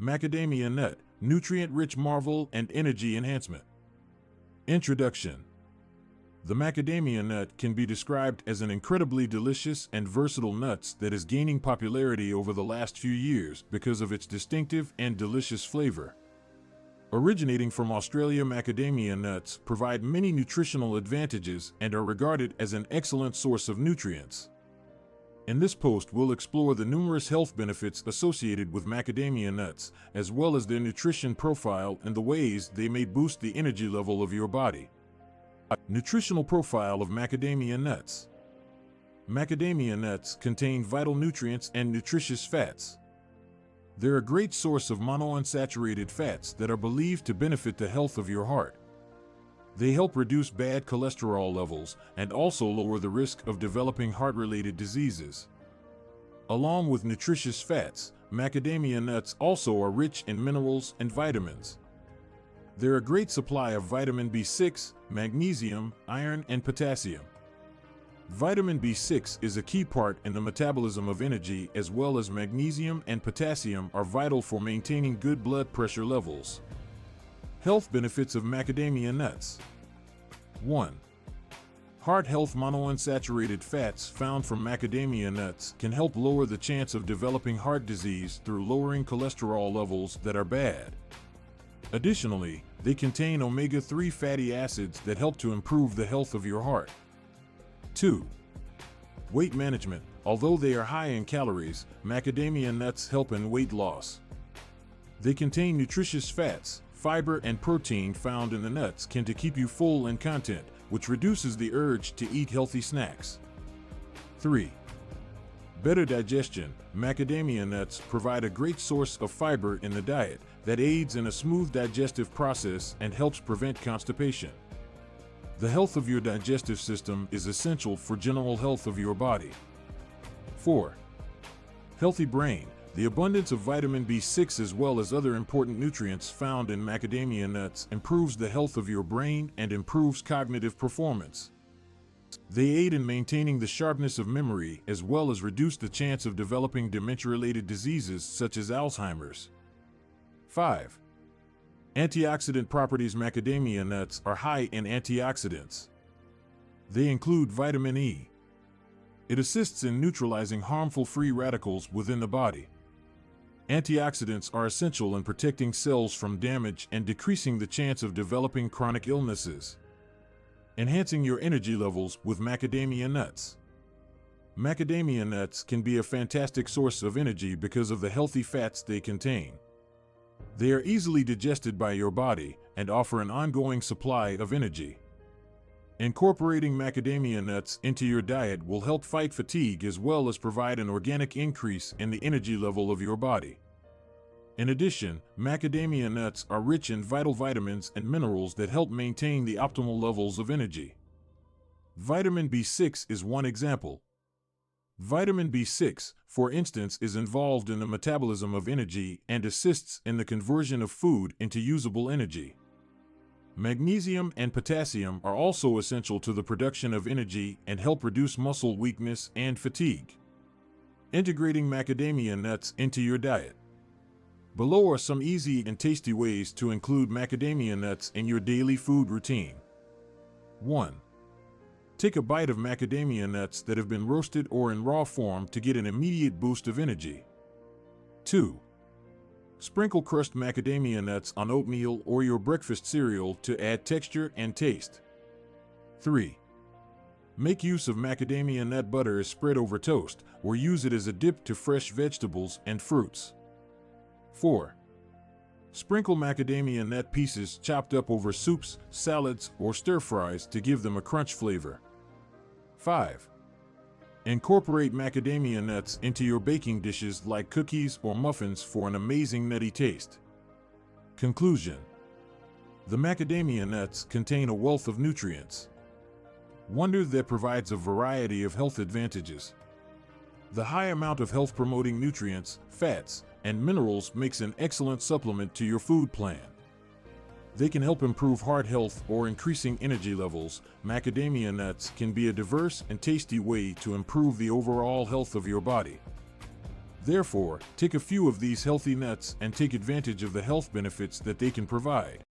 Macadamia nut, nutrient-rich marvel and energy enhancement. Introduction. The macadamia nut can be described as an incredibly delicious and versatile nut that is gaining popularity over the last few years because of its distinctive and delicious flavor. Originating from Australia, macadamia nuts provide many nutritional advantages and are regarded as an excellent source of nutrients. In this post, we'll explore the numerous health benefits associated with macadamia nuts, as well as their nutrition profile and the ways they may boost the energy level of your body. Nutritional profile of macadamia nuts. Macadamia nuts contain vital nutrients and nutritious fats. They're a great source of monounsaturated fats that are believed to benefit the health of your heart. They help reduce bad cholesterol levels and also lower the risk of developing heart-related diseases. Along with nutritious fats, macadamia nuts also are rich in minerals and vitamins. They're a great supply of vitamin B6, magnesium, iron, and potassium. Vitamin B6 is a key part in the metabolism of energy, as well as magnesium and potassium are vital for maintaining good blood pressure levels. Health benefits of macadamia nuts. 1. Heart health. Monounsaturated fats found from macadamia nuts can help lower the chance of developing heart disease through lowering cholesterol levels that are bad. Additionally, they contain omega-3 fatty acids that help to improve the health of your heart. 2. Weight management. Although they are high in calories, macadamia nuts help in weight loss. They contain nutritious fats, fiber, and protein found in the nuts can to keep you full and content, which reduces the urge to eat healthy snacks. 3. Better digestion. Macadamia nuts provide a great source of fiber in the diet that aids in a smooth digestive process and helps prevent constipation. The health of your digestive system is essential for general health of your body. 4. Healthy brain. The abundance of vitamin B6 as well as other important nutrients found in macadamia nuts improves the health of your brain and improves cognitive performance. They aid in maintaining the sharpness of memory as well as reduce the chance of developing dementia-related diseases such as Alzheimer's. 5. Antioxidant properties. Macadamia nuts are high in antioxidants. They include vitamin E. It assists in neutralizing harmful free radicals within the body. Antioxidants are essential in protecting cells from damage and decreasing the chance of developing chronic illnesses. Enhancing your energy levels with macadamia nuts. Macadamia nuts can be a fantastic source of energy because of the healthy fats they contain. They are easily digested by your body and offer an ongoing supply of energy. Incorporating macadamia nuts into your diet will help fight fatigue as well as provide an organic increase in the energy level of your body. In addition, macadamia nuts are rich in vital vitamins and minerals that help maintain the optimal levels of energy. Vitamin B6 is one example. Vitamin B6, for instance, is involved in the metabolism of energy and assists in the conversion of food into usable energy. Magnesium and potassium are also essential to the production of energy and help reduce muscle weakness and fatigue. Integrating macadamia nuts into your diet. Below are some easy and tasty ways to include macadamia nuts in your daily food routine. 1. Take a bite of macadamia nuts that have been roasted or in raw form to get an immediate boost of energy. 2. Sprinkle crushed macadamia nuts on oatmeal or your breakfast cereal to add texture and taste. 3. Make use of macadamia nut butter as spread over toast, or use it as a dip to fresh vegetables and fruits. 4. Sprinkle macadamia nut pieces chopped up over soups, salads, or stir-fries to give them a crunch flavor. 5. Incorporate macadamia nuts into your baking dishes like cookies or muffins for an amazing nutty taste. Conclusion. The macadamia nuts contain a wealth of nutrients. Wonder that provides a variety of health advantages. The high amount of health-promoting nutrients, fats, and minerals makes an excellent supplement to your food plan. They can help improve heart health or increasing energy levels. Macadamia nuts can be a diverse and tasty way to improve the overall health of your body. Therefore, take a few of these healthy nuts and take advantage of the health benefits that they can provide.